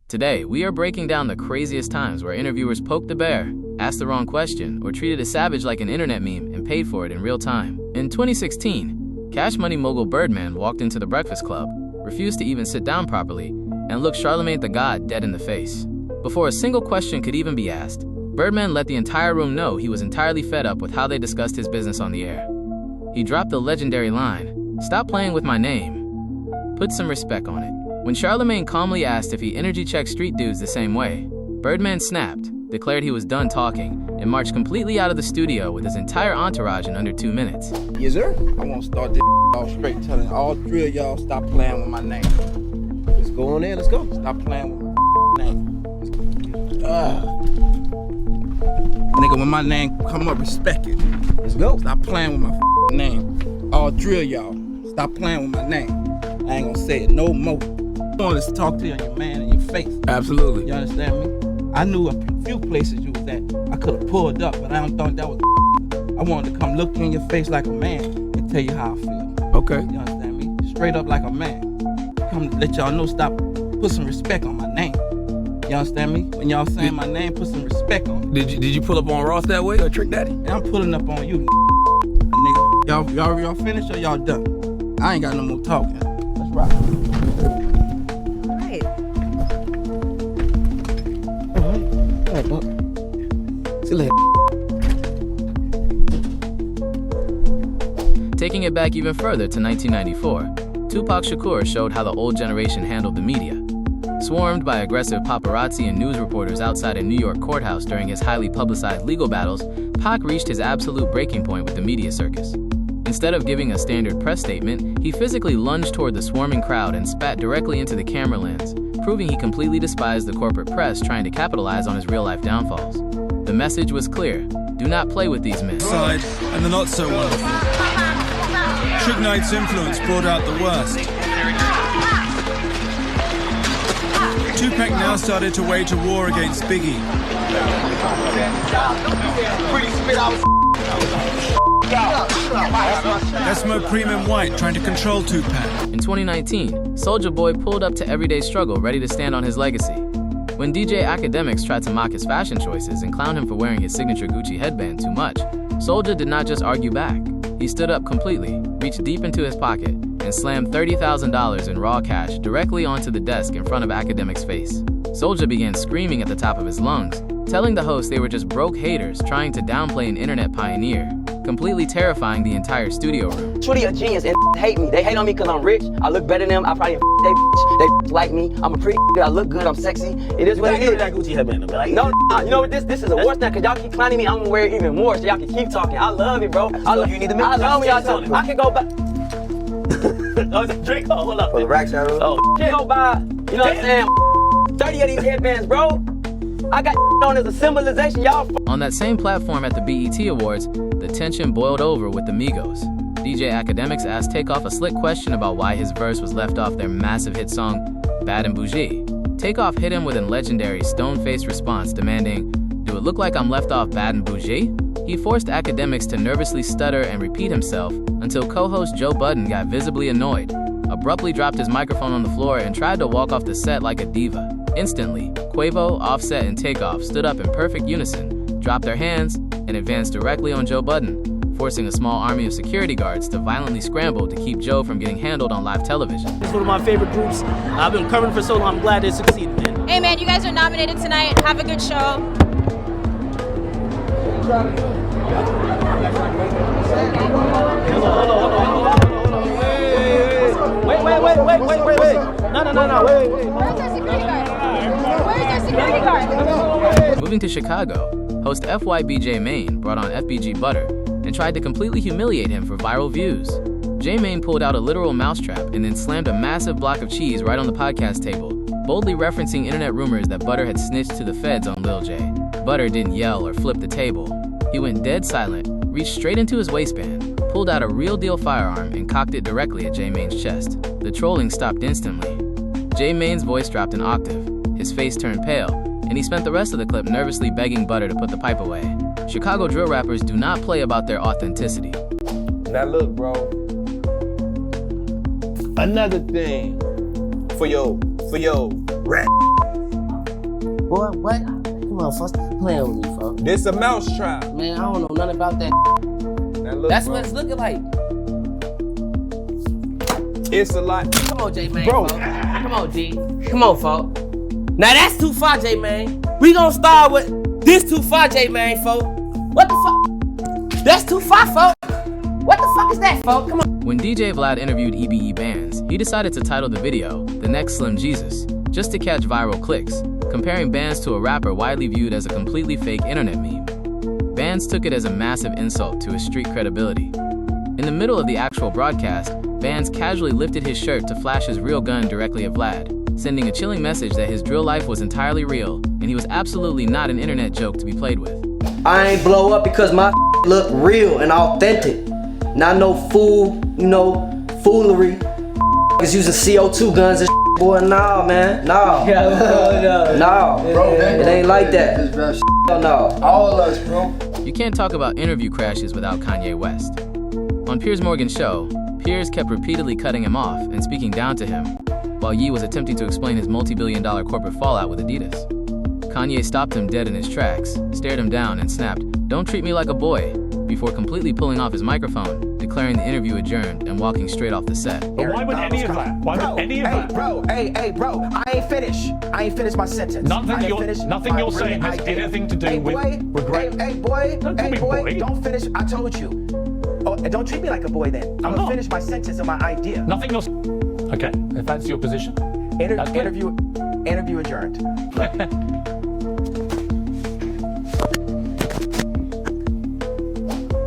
Today, we are breaking down the craziest times where interviewers poked the bear, asked the wrong question, or treated a savage like an internet meme and paid for it in real time. In 2016, Cash Money mogul Birdman walked into the Breakfast Club, refused to even sit down properly, and looked Charlemagne the God dead in the face. Before a single question could even be asked, Birdman let the entire room know he was entirely fed up with how they discussed his business on the air. He dropped the legendary line, "Stop playing with my name. Put some respect on it." When Charlemagne calmly asked if he energy checked street dudes the same way, Birdman snapped, declared he was done talking, and marched completely out of the studio with his entire entourage in under 2 minutes. Yes, sir. I want to start this off straight, telling all three of y'all stop playing with my name. Let's go on in, let's go. Stop playing with my name. Nigga, when my name come up, respect it. Let's go. Stop playing with my name. All three of y'all, stop playing with my name. I ain't gonna say it no more. I want to talk to you, your man, in your face. Absolutely. You understand me? I knew a few places you was at. I could have pulled up, but I don't think that was. I wanted to come look you in your face like a man and tell you how I feel. Okay. You understand me? Straight up like a man. Come let y'all know, stop, put some respect on my name. You understand me? When y'all saying my name, put some respect on it. Did you pull up on Ross that way or Trick Daddy? And I'm pulling up on you, nigga. Y'all finished or y'all done? I ain't got no more talking. Let's rock. All right, Buck. See you later. Taking it back even further to 1994, Tupac Shakur showed how the old generation handled the media. Swarmed by aggressive paparazzi and news reporters outside a New York courthouse during his highly publicized legal battles, Pac reached his absolute breaking point with the media circus. Instead of giving a standard press statement, he physically lunged toward the swarming crowd and spat directly into the camera lens, proving he completely despised the corporate press trying to capitalize on his real-life downfalls. The message was clear: do not play with these men. Side and the not so wonderful. Suge Knight's influence brought out the worst. Tupac now started to wage a war against Biggie. That's Mo Premium White trying to control Tupac. In 2019, Soulja Boy pulled up to everyday struggle ready to stand on his legacy. When DJ Akademiks tried to mock his fashion choices and clown him for wearing his signature Gucci headband too much, Soulja did not just argue back. He stood up completely, reached deep into his pocket, and slammed $30,000 in raw cash directly onto the desk in front of Akademiks' face. Soulja began screaming at the top of his lungs, telling the host they were just broke haters trying to downplay an internet pioneer, completely terrifying the entire studio room. Truly a genius and hate me. They hate on me because I'm rich. I look better than them. I probably they like me. I'm a pretty I look good. I'm sexy. It is what it is. That Gucci headband, like, no, you know what? This is a worse now because y'all keep clowning me. I'm gonna wear it even more so y'all can keep talking. I love it, bro. I love you need to make I love when y'all talk. I can go back. Oh, it's a drink. Oh, hold up. For the rack shadow. Oh, can't go buy. You know what I'm saying? 30 of these headbands, bro. I got on as a symbolization, y'all. On that same platform at the BET Awards, the tension boiled over with the Migos. DJ Akademiks asked Takeoff a slick question about why his verse was left off their massive hit song, Bad and Bougie. Takeoff hit him with a legendary stone-faced response demanding, "Do it look like I'm left off Bad and Bougie?" He forced Akademiks to nervously stutter and repeat himself until co-host Joe Budden got visibly annoyed, abruptly dropped his microphone on the floor and tried to walk off the set like a diva. Instantly, Quavo, Offset, and Takeoff stood up in perfect unison, dropped their hands, and advanced directly on Joe Budden, forcing a small army of security guards to violently scramble to keep Joe from getting handled on live television. It's one of my favorite groups. I've been covering for so long. I'm glad they succeeded, man. Hey, man, you guys are nominated tonight. Have a good show. Wait. No, wait. Where's our security guard? Where's our security guard? Moving to Chicago, host FYB J Main brought on FBG Butter and tried to completely humiliate him for viral views. J Main pulled out a literal mousetrap and then slammed a massive block of cheese right on the podcast table, boldly referencing internet rumors that Butter had snitched to the feds on Lil J. Butter didn't yell or flip the table. He went dead silent, reached straight into his waistband, pulled out a real-deal firearm and cocked it directly at J Main's chest. The trolling stopped instantly. J Main's voice dropped an octave, his face turned pale, and he spent the rest of the clip nervously begging Butter to put the pipe away. Chicago drill rappers do not play about their authenticity. Now look, bro. Another thing for your rap. Boy, what? Come on, folks. Stop playing with me, folks. This a Mousetrap. Man, I don't know nothing about that. Look, that's bro. what it's looking like. It's a lot. Come on, J-Man, bro. Folks. Come on, G. Come on, folks. Now that's too far, J-Man. We gonna start with this too far, J-Man, folks. What the fuck? That's too far, folks. What the fuck is that, folks? Come on. When DJ Vlad interviewed EBE Bands, he decided to title the video The Next Slim Jesus, just to catch viral clicks, comparing Bands to a rapper widely viewed as a completely fake internet meme. Bands took it as a massive insult to his street credibility. In the middle of the actual broadcast, Bands casually lifted his shirt to flash his real gun directly at Vlad, sending a chilling message that his drill life was entirely real, and he was absolutely not an internet joke to be played with. I ain't blow up because my look real and authentic. Not no fool, foolery. Is using CO2 guns and boy, nah, man, nah. Nah, bro, it ain't like that. No. All of us, bro. You can't talk about interview crashes without Kanye West. On Piers Morgan's show, Piers kept repeatedly cutting him off and speaking down to him, while Ye was attempting to explain his multi-billion-dollar corporate fallout with Adidas. Kanye stopped him dead in his tracks, stared him down, and snapped, "Don't treat me like a boy," before completely pulling off his microphone, declaring the interview adjourned and walking straight off the set. But why would any of that? Why would any of that? Bro, I ain't finished. I ain't finished my sentence. Nothing you're saying has anything to do with regret. Hey, boy, don't finish. I told you. Oh, don't treat me like a boy then. I'm gonna finish my sentence and my idea. Nothing else. Okay, if that's your position. Interview adjourned.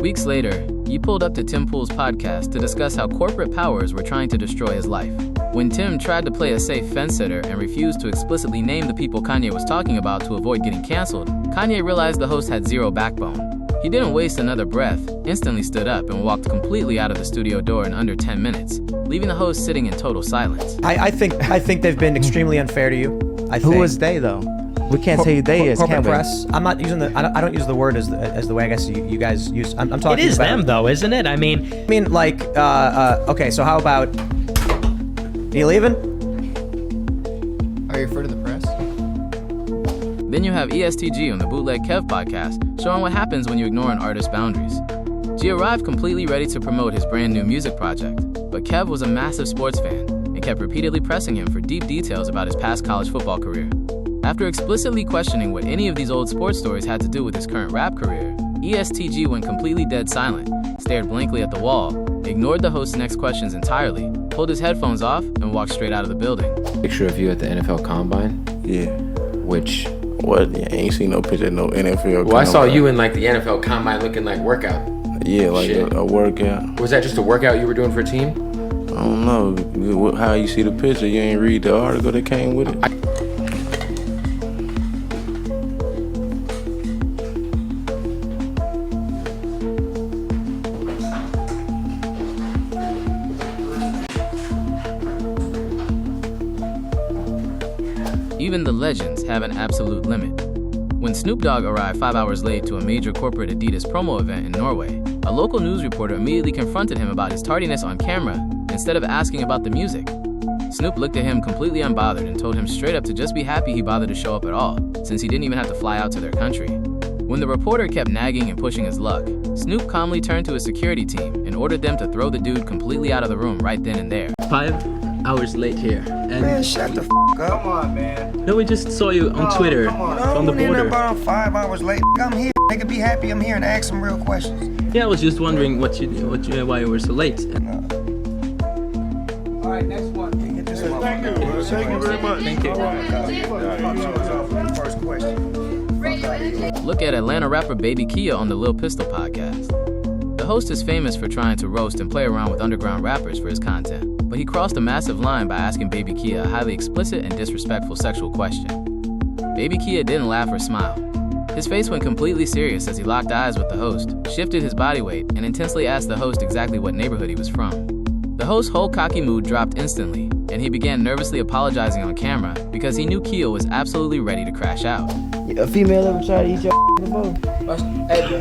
Weeks later, Ye pulled up to Tim Pool's podcast to discuss how corporate powers were trying to destroy his life. When Tim tried to play a safe fence-sitter and refused to explicitly name the people Kanye was talking about to avoid getting canceled, Kanye realized the host had zero backbone. He didn't waste another breath, instantly stood up and walked completely out of the studio door in under 10 minutes, leaving the host sitting in total silence. I think they've been extremely unfair to you. Who is they though? We can't say they is, corporate can we? press. I'm not using the. I don't use the word as the way I guess you guys use. I'm talking. It is about them though, isn't it? I mean, like. Okay, so how about? Are you leaving? Are you referring to the press? Then you have EST Gee on the Bootleg Kev podcast, showing what happens when you ignore an artist's boundaries. Gee arrived completely ready to promote his brand new music project, but Kev was a massive sports fan and kept repeatedly pressing him for deep details about his past college football career. After explicitly questioning what any of these old sports stories had to do with his current rap career, EST Gee went completely dead silent, stared blankly at the wall, ignored the host's next questions entirely, pulled his headphones off, and walked straight out of the building. Picture of you at the NFL Combine? Yeah. Which? What? Yeah, I ain't seen no picture of no NFL Combine. Well, I saw you in like the NFL Combine looking like workout. Yeah, like a workout. Was that just a workout you were doing for a team? I don't know. How you see the picture, you ain't read the article that came with it? Even the legends have an absolute limit. When Snoop Dogg arrived 5 hours late to a major corporate Adidas promo event in Norway, a local news reporter immediately confronted him about his tardiness on camera instead of asking about the music. Snoop looked at him completely unbothered and told him straight up to just be happy he bothered to show up at all, since he didn't even have to fly out to their country. When the reporter kept nagging and pushing his luck, Snoop calmly turned to his security team and ordered them to throw the dude completely out of the room right then and there. 5 hours late here. And man, shut the f up. Come on, man. No, we just saw you on Twitter from the border. About 5 hours late. I'm here. They could be happy I'm here and ask some real questions. Yeah, I was just wondering why you were so late. All right, next one. Thank you very much. Thank you. First question. Look at Atlanta rapper Baby Kia on the Lil Pistol podcast. The host is famous for trying to roast and play around with underground rappers for his content, but he crossed a massive line by asking Baby Kia a highly explicit and disrespectful sexual question. Baby Kia didn't laugh or smile. His face went completely serious as he locked eyes with the host, shifted his body weight, and intensely asked the host exactly what neighborhood he was from. The host's whole cocky mood dropped instantly, and he began nervously apologizing on camera because he knew Kia was absolutely ready to crash out. A female ever try to eat your before? Hey, bro.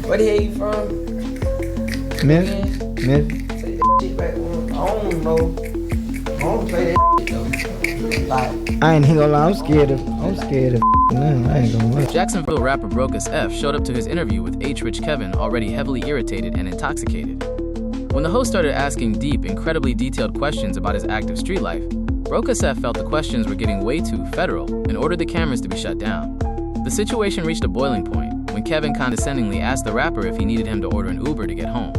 Where the hell you from? Myth. Say that shit back. I don't know. I don't play that shit though. Like, I ain't gonna lie, I'm scared of nothing. I ain't gonna lie. Jacksonville rapper Brokus F showed up to his interview with H-Rich Kevin already heavily irritated and intoxicated. When the host started asking deep, incredibly detailed questions about his active street life, Brokus F felt the questions were getting way too federal and ordered the cameras to be shut down. The situation reached a boiling point when Kevin condescendingly asked the rapper if he needed him to order an Uber to get home.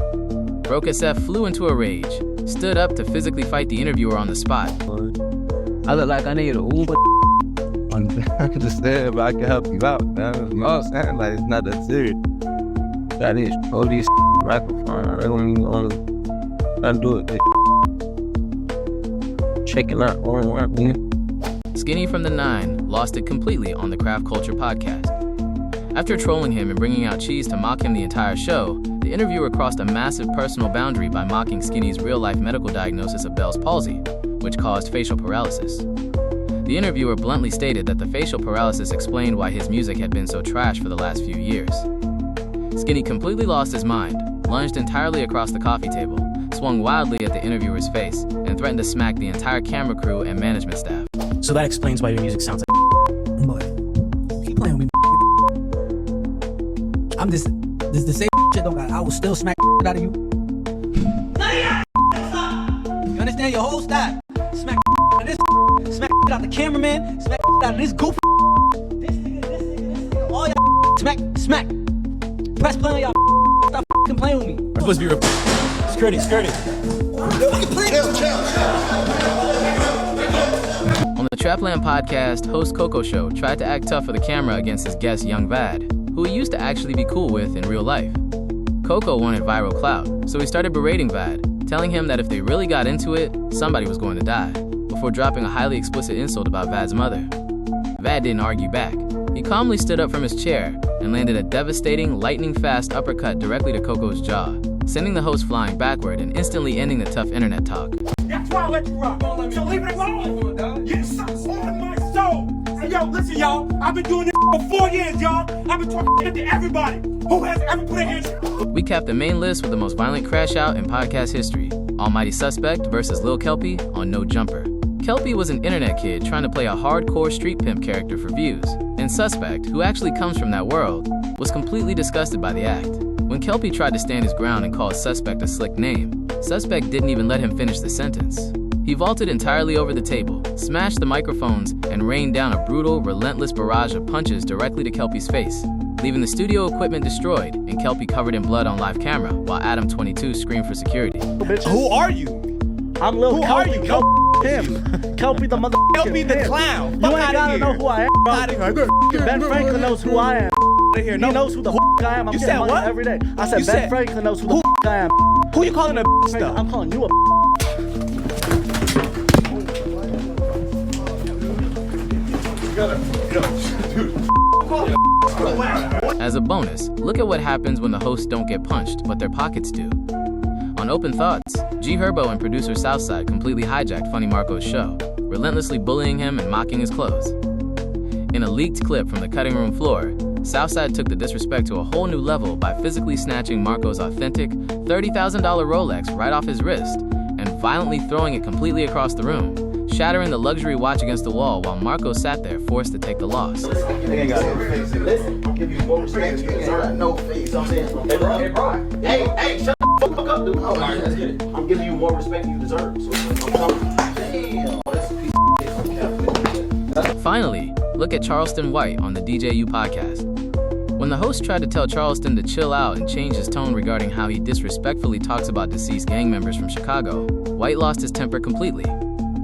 Brokus F flew into a rage, stood up to physically fight the interviewer on the spot. I look like I need an Uber. I understand, but I can help you out, man. You know what I'm saying? Like, it's not that serious. That is, all these microphones, I don't even want to do it. Checking out on rap, man. Skinny from the 9 lost it completely on the Craft Culture podcast. After trolling him and bringing out cheese to mock him the entire show, the interviewer crossed a massive personal boundary by mocking Skinny's real-life medical diagnosis of Bell's palsy, which caused facial paralysis. The interviewer bluntly stated that the facial paralysis explained why his music had been so trash for the last few years. Skinny completely lost his mind, lunged entirely across the coffee table, swung wildly at the interviewer's face, and threatened to smack the entire camera crew and management staff. So that explains why your music sounds like boy. Keep playing with me. I'm just the same shit don't got. I will still smack out of you. You understand your whole style? Smack out of this, smack out the cameraman, smack out of this goof. This nigga, all y'all smack. Press play on y'all. Stop fucking playing with me. We're supposed to be security. On the Trapland podcast, host Coco Show tried to act tough for the camera against his guest Young Vlad, who he used to actually be cool with in real life. Coco wanted viral clout, so he started berating Vlad, telling him that if they really got into it, somebody was going to die, before dropping a highly explicit insult about Vlad's mother. Vlad didn't argue back. He calmly stood up from his chair and landed a devastating, lightning-fast uppercut directly to Coco's jaw, sending the host flying backward and instantly ending the tough internet talk. That's why I let you rock. So leave it alone. Yes, on my soul. Hey, yo, listen, y'all. I've been doing this for 4 years, y'all. I've been talking shit to everybody who has ever put a hand. We capped the main list with the most violent crash out in podcast history. Almighty Suspect versus Lil Kelpy on No Jumper. Kelpy was an internet kid trying to play a hardcore street pimp character for views, and Suspect, who actually comes from that world, was completely disgusted by the act. When Kelpy tried to stand his ground and call Suspect a slick name, Suspect didn't even let him finish the sentence. He vaulted entirely over the table, smashed the microphones, and rained down a brutal, relentless barrage of punches directly to Kelpy's face, leaving the studio equipment destroyed and Kelpy covered in blood on live camera, while Adam 22 screamed for security. Who are you? I'm Lil Kelpy. Who are you? Him. Kelpy the mother. Kelpy the clown. You ain't gotta know who I am. Ben Franklin knows who I am. He knows who the I am. I'm getting money every day. I said Ben Franklin knows who the I am. Who you calling a though? I'm calling you a As a bonus, look at what happens when the hosts don't get punched, but their pockets do. On Open Thoughts, G Herbo and producer Southside completely hijacked Funny Marco's show, relentlessly bullying him and mocking his clothes. In a leaked clip from the cutting room floor, Southside took the disrespect to a whole new level by physically snatching Marco's authentic $30,000 Rolex right off his wrist and violently throwing it completely across the room, shattering the luxury watch against the wall while Marco sat there forced to take the loss. Listen, I'll give you more respect. You ain't got no face. I'm saying, hey, bro. Hey, shut the fuck up, dude. All right, let's get it. I'm giving you more respect than you deserve. So I'm coming. Damn, that's a piece of shit. Finally, look at Charleston White on the DJU podcast. When the host tried to tell Charleston to chill out and change his tone regarding how he disrespectfully talks about deceased gang members from Chicago, White lost his temper completely.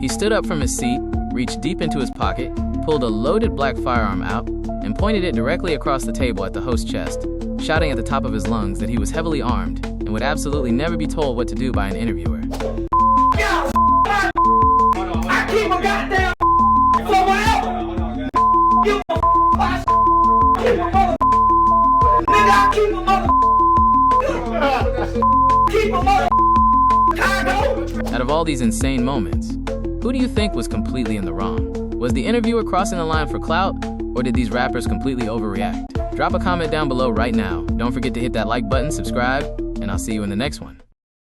He stood up from his seat, reached deep into his pocket, pulled a loaded black firearm out, and pointed it directly across the table at the host's chest, shouting at the top of his lungs that he was heavily armed and would absolutely never be told what to do by an interviewer. I keep a goddamn somewhere else. You keep a mother. Nigga, I keep a mother. Out of all these insane moments, who do you think was completely in the wrong? Was the interviewer crossing the line for clout, or did these rappers completely overreact? Drop a comment down below right now. Don't forget to hit that like button, subscribe, and I'll see you in the next one.